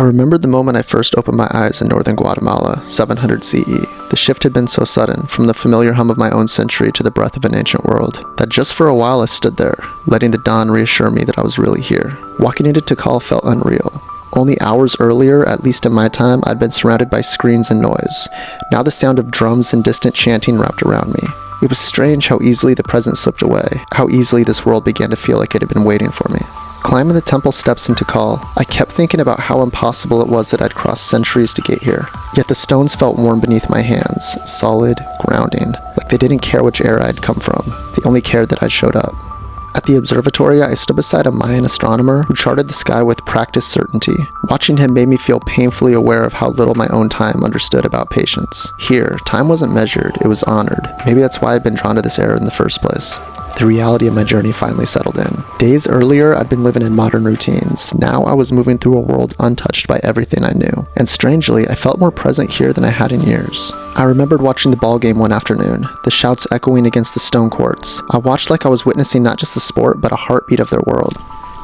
I remembered the moment I first opened my eyes in northern Guatemala, 700 CE. The shift had been so sudden, from the familiar hum of my own century to the breath of an ancient world, that just for a while I stood there, letting the dawn reassure me that I was really here. Walking into Tikal felt unreal. Only hours earlier, at least in my time, I'd been surrounded by screens and noise. Now the sound of drums and distant chanting wrapped around me. It was strange how easily the present slipped away, how easily this world began to feel like it had been waiting for me. Climbing the temple steps into Tikal, I kept thinking about how impossible it was that I'd crossed centuries to get here. Yet the stones felt warm beneath my hands, solid, grounding, like they didn't care which era I'd come from. They only cared that I'd showed up. At the observatory, I stood beside a Mayan astronomer who charted the sky with practiced certainty. Watching him made me feel painfully aware of how little my own time understood about patience. Here, time wasn't measured, it was honored. Maybe that's why I'd been drawn to this era in the first place. The reality of my journey finally settled in. Days earlier, I'd been living in modern routines. Now I was moving through a world untouched by everything I knew. And strangely, I felt more present here than I had in years. I remembered watching the ball game one afternoon, the shouts echoing against the stone courts. I watched like I was witnessing not just the sport, but a heartbeat of their world.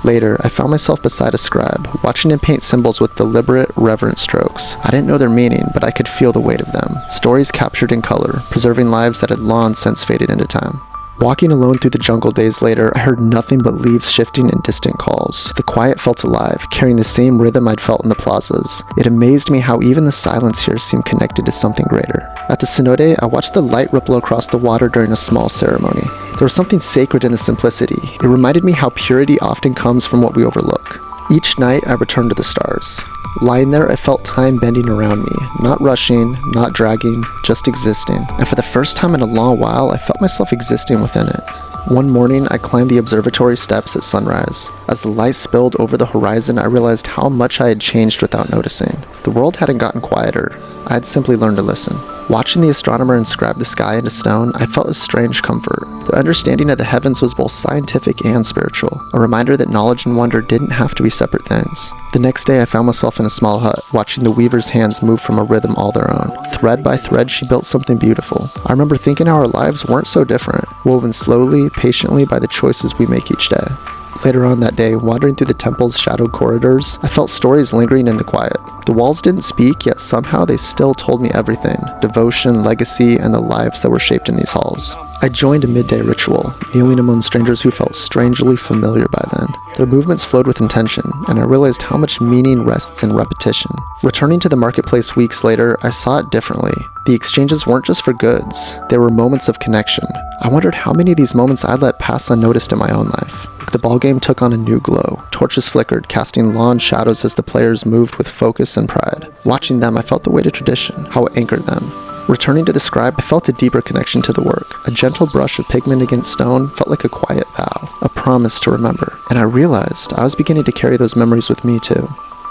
Later, I found myself beside a scribe, watching him paint symbols with deliberate, reverent strokes. I didn't know their meaning, but I could feel the weight of them. Stories captured in color, preserving lives that had long since faded into time. Walking alone through the jungle days later, I heard nothing but leaves shifting and distant calls. The quiet felt alive, carrying the same rhythm I'd felt in the plazas. It amazed me how even the silence here seemed connected to something greater. At the cenote, I watched the light ripple across the water during a small ceremony. There was something sacred in the simplicity. It reminded me how purity often comes from what we overlook. Each night, I returned to the stars. Lying there, I felt time bending around me, not rushing, not dragging, just existing. And for the first time in a long while, I felt myself existing within it. One morning, I climbed the observatory steps at sunrise. As the light spilled over the horizon, I realized how much I had changed without noticing. The world hadn't gotten quieter. I had simply learned to listen. Watching the astronomer inscribe the sky into stone, I felt a strange comfort. The understanding of the heavens was both scientific and spiritual, a reminder that knowledge and wonder didn't have to be separate things. The next day, I found myself in a small hut, watching the weaver's hands move from a rhythm all their own. Thread by thread, she built something beautiful. I remember thinking how our lives weren't so different, woven slowly, patiently by the choices we make each day. Later on that day, wandering through the temple's shadowed corridors, I felt stories lingering in the quiet. The walls didn't speak, yet somehow they still told me everything: devotion, legacy, and the lives that were shaped in these halls. I joined a midday ritual, kneeling among strangers who felt strangely familiar by then. Their movements flowed with intention, and I realized how much meaning rests in repetition. Returning to the marketplace weeks later, I saw it differently. The exchanges weren't just for goods, they were moments of connection. I wondered how many of these moments I'd let pass unnoticed in my own life. The ballgame took on a new glow. Torches flickered, casting long shadows as the players moved with focus and pride. Watching them, I felt the weight of tradition, how it anchored them. Returning to the scribe, I felt a deeper connection to the work. A gentle brush of pigment against stone felt like a quiet vow, a promise to remember. And I realized I was beginning to carry those memories with me too.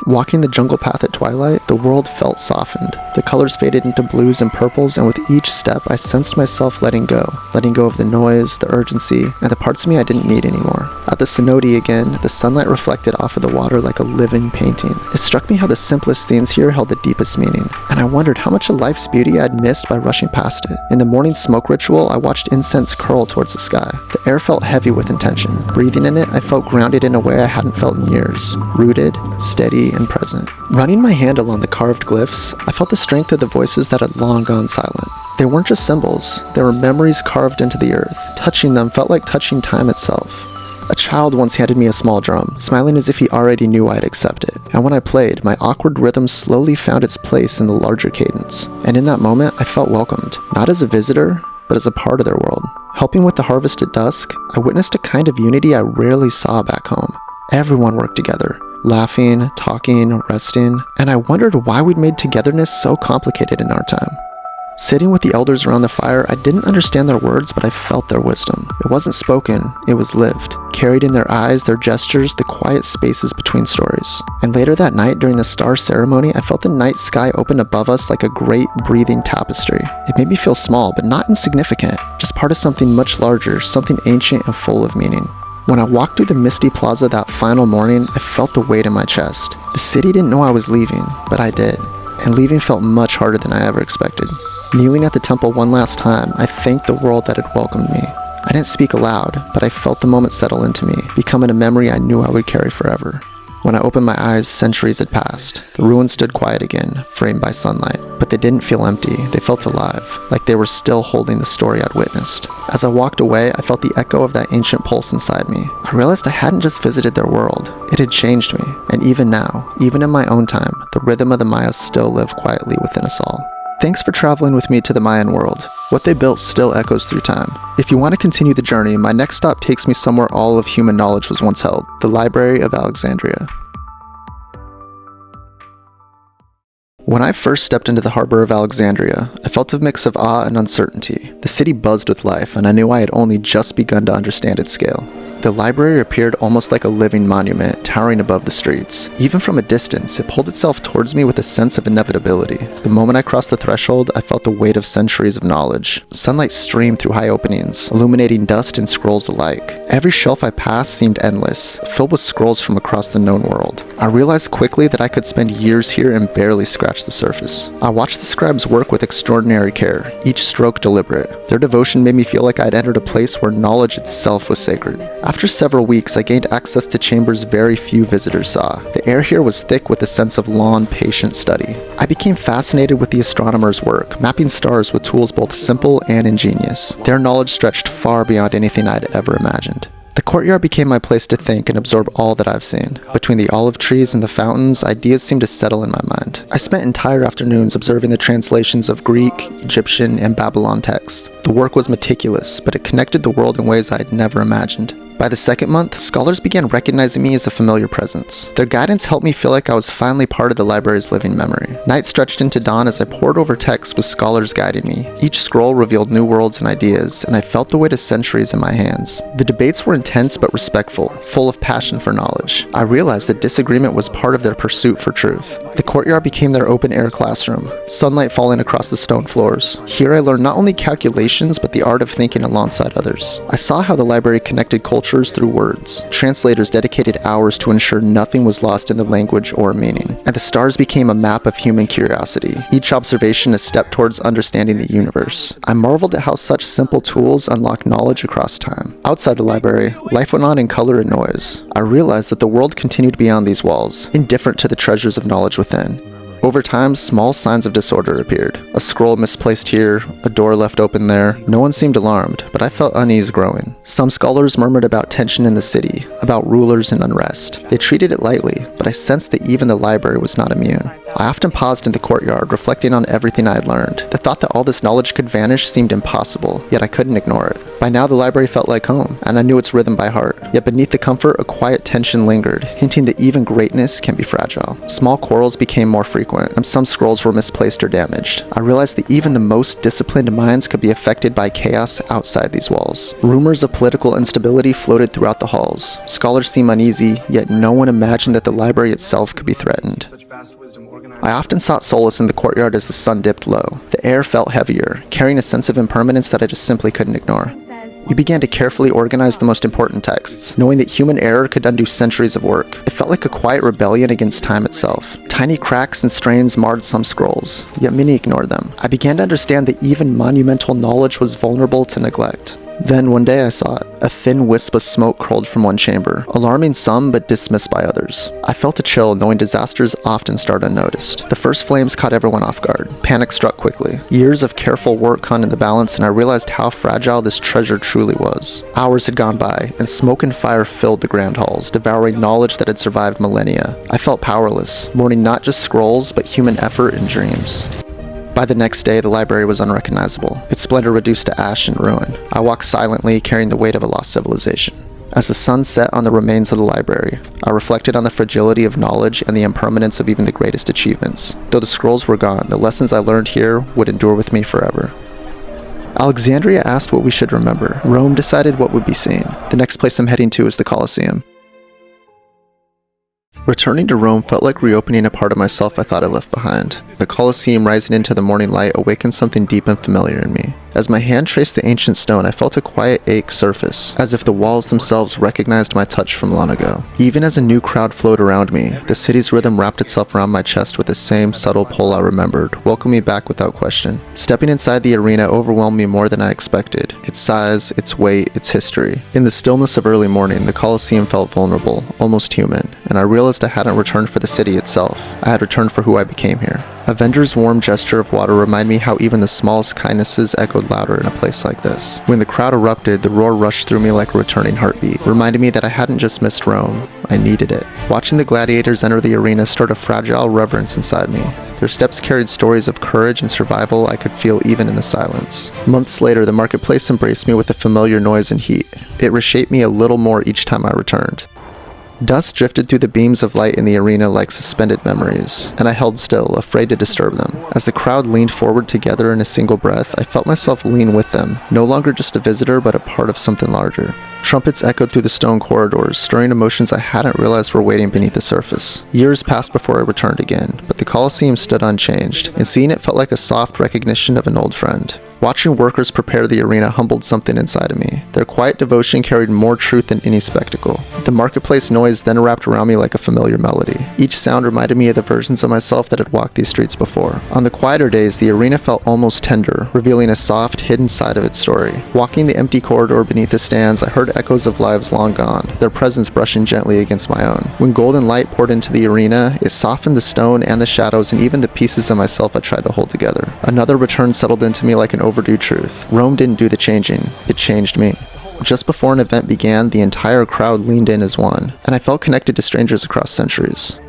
Walking the jungle path at twilight, the world felt softened. The colors faded into blues and purples, and with each step, I sensed myself letting go of the noise, the urgency, and the parts of me I didn't need anymore. At the cenote again, the sunlight reflected off of the water like a living painting. It struck me how the simplest things here held the deepest meaning, and I wondered how much of life's beauty I'd missed by rushing past it. In the morning smoke ritual, I watched incense curl towards the sky. The air felt heavy with intention. Breathing in it, I felt grounded in a way I hadn't felt in years. Rooted, steady, and present. Running my hand along the carved glyphs, I felt the strength of the voices that had long gone silent. They weren't just symbols, they were memories carved into the earth. Touching them felt like touching time itself. A child once handed me a small drum, smiling as if he already knew I'd accept it. And when I played, my awkward rhythm slowly found its place in the larger cadence. And in that moment, I felt welcomed, not as a visitor, but as a part of their world. Helping with the harvest at dusk, I witnessed a kind of unity I rarely saw back home. Everyone worked together, laughing, talking, resting, and I wondered why we'd made togetherness so complicated in our time. Sitting with the elders around the fire, I didn't understand their words, but I felt their wisdom. It wasn't spoken, it was lived, carried in their eyes, their gestures, the quiet spaces between stories. And later that night, during the star ceremony, I felt the night sky open above us like a great breathing tapestry. It made me feel small, but not insignificant, just part of something much larger, something ancient and full of meaning. When I walked through the misty plaza that final morning, I felt the weight in my chest. The city didn't know I was leaving, but I did. And leaving felt much harder than I ever expected. Kneeling at the temple one last time, I thanked the world that had welcomed me. I didn't speak aloud, but I felt the moment settle into me, becoming a memory I knew I would carry forever. When I opened my eyes, centuries had passed. The ruins stood quiet again, framed by sunlight. But they didn't feel empty, they felt alive, like they were still holding the story I'd witnessed. As I walked away, I felt the echo of that ancient pulse inside me. I realized I hadn't just visited their world, it had changed me. And even now, even in my own time, the rhythm of the Mayas still lived quietly within us all. Thanks for traveling with me to the Mayan world. What they built still echoes through time. If you want to continue the journey, my next stop takes me somewhere all of human knowledge was once held, the Library of Alexandria. When I first stepped into the harbor of Alexandria, I felt a mix of awe and uncertainty. The city buzzed with life, and I knew I had only just begun to understand its scale. The library appeared almost like a living monument, towering above the streets. Even from a distance, it pulled itself towards me with a sense of inevitability. The moment I crossed the threshold, I felt the weight of centuries of knowledge. Sunlight streamed through high openings, illuminating dust and scrolls alike. Every shelf I passed seemed endless, filled with scrolls from across the known world. I realized quickly that I could spend years here and barely scratch the surface. I watched the scribes work with extraordinary care, each stroke deliberate. Their devotion made me feel like I'd entered a place where knowledge itself was sacred. After several weeks, I gained access to chambers very few visitors saw. The air here was thick with a sense of long, patient study. I became fascinated with the astronomers' work, mapping stars with tools both simple and ingenious. Their knowledge stretched far beyond anything I'd ever imagined. The courtyard became my place to think and absorb all that I've seen. Between the olive trees and the fountains, ideas seemed to settle in my mind. I spent entire afternoons observing the translations of Greek, Egyptian, and Babylon texts. The work was meticulous, but it connected the world in ways I had never imagined. By the second month, scholars began recognizing me as a familiar presence. Their guidance helped me feel like I was finally part of the library's living memory. Night stretched into dawn as I pored over texts with scholars guiding me. Each scroll revealed new worlds and ideas, and I felt the weight of centuries in my hands. The debates were intense but respectful, full of passion for knowledge. I realized that disagreement was part of their pursuit for truth. The courtyard became their open-air classroom, sunlight falling across the stone floors. Here I learned not only calculations, but the art of thinking alongside others. I saw how the library connected cultures through words. Translators dedicated hours to ensure nothing was lost in the language or meaning. And the stars became a map of human curiosity, each observation a step towards understanding the universe. I marveled at how such simple tools unlock knowledge across time. Outside the library, life went on in color and noise. I realized that the world continued beyond these walls, indifferent to the treasures of knowledge within. Over time, small signs of disorder appeared. A scroll misplaced here, a door left open there. No one seemed alarmed, but I felt unease growing. Some scholars murmured about tension in the city, about rulers and unrest. They treated it lightly, but I sensed that even the library was not immune. I often paused in the courtyard, reflecting on everything I had learned. The thought that all this knowledge could vanish seemed impossible, yet I couldn't ignore it. By now, the library felt like home, and I knew its rhythm by heart. Yet beneath the comfort, a quiet tension lingered, hinting that even greatness can be fragile. Small quarrels became more frequent, and some scrolls were misplaced or damaged. I realized that even the most disciplined minds could be affected by chaos outside these walls. Rumors of political instability floated throughout the halls. Scholars seemed uneasy, yet no one imagined that the library itself could be threatened. I often sought solace in the courtyard as the sun dipped low. The air felt heavier, carrying a sense of impermanence that I just simply couldn't ignore. We began to carefully organize the most important texts, knowing that human error could undo centuries of work. It felt like a quiet rebellion against time itself. Tiny cracks and strains marred some scrolls, yet many ignored them. I began to understand that even monumental knowledge was vulnerable to neglect. Then one day I saw it. A thin wisp of smoke curled from one chamber, alarming some but dismissed by others. I felt a chill knowing disasters often start unnoticed. The first flames caught everyone off guard. Panic struck quickly. Years of careful work hung in the balance, and I realized how fragile this treasure truly was. Hours had gone by, and smoke and fire filled the grand halls, devouring knowledge that had survived millennia. I felt powerless, mourning not just scrolls, but human effort and dreams. By the next day, the library was unrecognizable, its splendor reduced to ash and ruin. I walked silently, carrying the weight of a lost civilization. As the sun set on the remains of the library, I reflected on the fragility of knowledge and the impermanence of even the greatest achievements. Though the scrolls were gone, the lessons I learned here would endure with me forever. Alexandria asked what we should remember. Rome decided what would be seen. The next place I'm heading to is the Colosseum. Returning to Rome felt like reopening a part of myself I thought I left behind. The Colosseum rising into the morning light awakened something deep and familiar in me. As my hand traced the ancient stone, I felt a quiet ache surface, as if the walls themselves recognized my touch from long ago. Even as a new crowd flowed around me, the city's rhythm wrapped itself around my chest with the same subtle pull I remembered, welcoming me back without question. Stepping inside the arena overwhelmed me more than I expected. Its size, its weight, its history. In the stillness of early morning, the Colosseum felt vulnerable, almost human, and I realized I hadn't returned for the city itself. I had returned for who I became here. A vendor's warm gesture of water reminded me how even the smallest kindnesses echoed louder in a place like this. When the crowd erupted, the roar rushed through me like a returning heartbeat, reminding me that I hadn't just missed Rome, I needed it. Watching the gladiators enter the arena stirred a fragile reverence inside me. Their steps carried stories of courage and survival I could feel even in the silence. Months later, the marketplace embraced me with a familiar noise and heat. It reshaped me a little more each time I returned. Dust drifted through the beams of light in the arena like suspended memories, and I held still, afraid to disturb them. As the crowd leaned forward together in a single breath, I felt myself lean with them, no longer just a visitor but a part of something larger. Trumpets echoed through the stone corridors, stirring emotions I hadn't realized were waiting beneath the surface. Years passed before I returned again, but the Colosseum stood unchanged, and seeing it felt like a soft recognition of an old friend. Watching workers prepare the arena humbled something inside of me. Their quiet devotion carried more truth than any spectacle. The marketplace noise then wrapped around me like a familiar melody. Each sound reminded me of the versions of myself that had walked these streets before. On the quieter days, the arena felt almost tender, revealing a soft, hidden side of its story. Walking the empty corridor beneath the stands, I heard echoes of lives long gone, their presence brushing gently against my own. When golden light poured into the arena, it softened the stone and the shadows and even the pieces of myself I tried to hold together. Another return settled into me like an overdue truth. Rome didn't do the changing, it changed me. Just before an event began, the entire crowd leaned in as one, and I felt connected to strangers across centuries.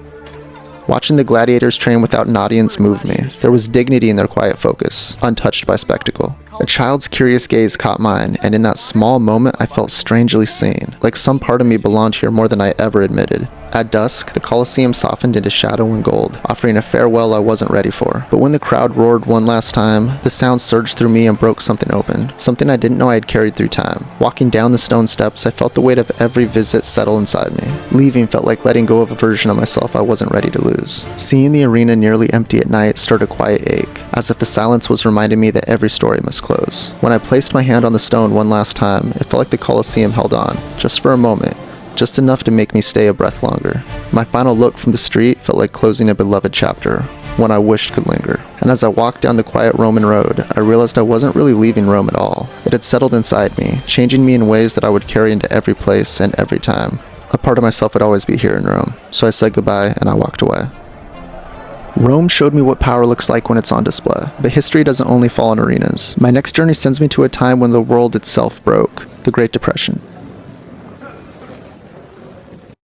Watching the gladiators train without an audience moved me. There was dignity in their quiet focus, untouched by spectacle. A child's curious gaze caught mine, and in that small moment I felt strangely seen, like some part of me belonged here more than I ever admitted. At dusk, the Colosseum softened into shadow and gold, offering a farewell I wasn't ready for. But when the crowd roared one last time, the sound surged through me and broke something open, something I didn't know I had carried through time. Walking down the stone steps, I felt the weight of every visit settle inside me. Leaving felt like letting go of a version of myself I wasn't ready to lose. Seeing the arena nearly empty at night stirred a quiet ache, as if the silence was reminding me that every story must close. When I placed my hand on the stone one last time, it felt like the Colosseum held on, just for a moment. Just enough to make me stay a breath longer. My final look from the street felt like closing a beloved chapter, one I wished could linger. And as I walked down the quiet Roman road, I realized I wasn't really leaving Rome at all. It had settled inside me, changing me in ways that I would carry into every place and every time. A part of myself would always be here in Rome. So I said goodbye and I walked away. Rome showed me what power looks like when it's on display, but history doesn't only fall in arenas. My next journey sends me to a time when the world itself broke, the Great Depression.